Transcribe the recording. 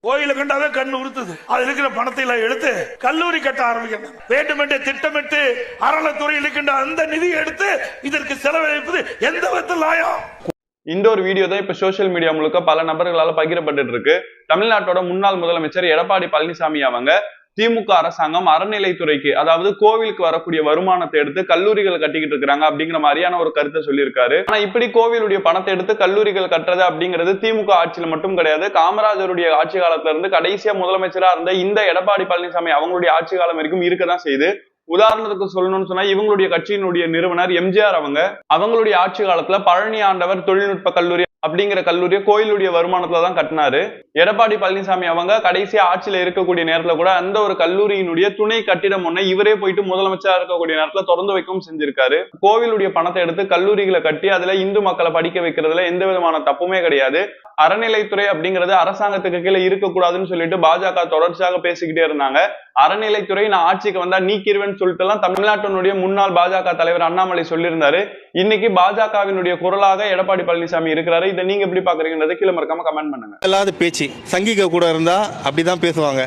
கோயில கண்டாவே கண்ணு உறுத்துது. அது இருக்கிற பணத்தை எல்லாம் எடுத்து கல்லூரி கட்ட ஆரம்பிக்கணும். வேண்டுமென்றே திட்டமிட்டு அறநிலைத்துறையில் இருக்கின்ற அந்த நிதியை எடுத்து இதற்கு செலவழிப்பது எந்த விதத்தில் நியாயம்? இந்த ஒரு வீடியோ தான் இப்ப சோசியல் மீடியா முழுக்க பல நபர்களால பகிரப்பட்டு இருக்கு. தமிழ்நாட்டோட முன்னாள் முதலமைச்சர் எடப்பாடி பழனிசாமி அவங்க திமுக அரசாங்கம் அறநிலைத்துறைக்கு, அதாவது கோவிலுக்கு வரக்கூடிய வருமானத்தை எடுத்து கல்லூரிகள் கட்டிக்கிட்டு இருக்காங்க அப்படிங்கிற மாதிரியான ஒரு கருத்தை சொல்லியிருக்காரு. ஆனா இப்படி கோவிலுடைய பணத்தை எடுத்து கல்லூரிகள் கட்டுறது அப்படிங்கிறது திமுக ஆட்சியில மட்டும் கிடையாது. காமராஜருடைய ஆட்சி காலத்துல இருந்து கடைசியா முதலமைச்சரா இருந்த இந்த எடப்பாடி பழனிசாமி அவங்களுடைய ஆட்சி காலம் வரைக்கும் இருக்கதான் செய்யுது. உதாரணத்துக்கு சொல்லணும்னு சொன்னா இவங்களுடைய கட்சியினுடைய நிறுவனர் எம்ஜிஆர் அவங்களுடைய ஆட்சி காலத்துல பழனி ஆண்டவர் தொழில்நுட்ப கல்லூரி அப்படிங்கிற கல்லூரியை கோயிலுடைய வருமானத்துல தான் கட்டினாரு. எடப்பாடி பழனிசாமி அவங்க கடைசியா ஆட்சியில இருக்கக்கூடிய நேரத்துல கூட அந்த ஒரு கல்லூரியினுடைய துணை கட்டிடம் ஒண்ணு இவரே போயிட்டு முதலமைச்சரா இருக்கக்கூடிய நேரத்துல திறந்து வைக்கவும் செஞ்சிருக்காரு. கோவிலுடைய பணத்தை எடுத்து கல்லூரிகளை கட்டி அதுல இந்து மக்களை படிக்க வைக்கிறதுல எந்த விதமான தப்புமே கிடையாது. அறநிலைத்துறை அப்படிங்கிறது அரசாங்கத்துக்கு கீழே இருக்கக்கூடாதுன்னு சொல்லிட்டு பாஜக தொடர்ச்சியாக பேசிக்கிட்டே இருந்தாங்க. அறநிலைத்துறை நான் ஆட்சிக்கு வந்தா நீக்கிருவேன்னு சொல்லிட்டு எல்லாம் தமிழ்நாட்டினுடைய முன்னாள் பாஜக தலைவர் அண்ணாமலை சொல்லியிருந்தாரு. இன்னைக்கு பாஜகவினுடைய குரலாக எடப்பாடி பழனிசாமி இருக்கிறாரு. இதை நீங்க எப்படி பாக்குறீங்கன்றதை கீழே மறக்காம கமெண்ட் பண்ணுங்க. பேச்சு சங்கிக்க கூட இருந்தா அப்படிதான் பேசுவாங்க.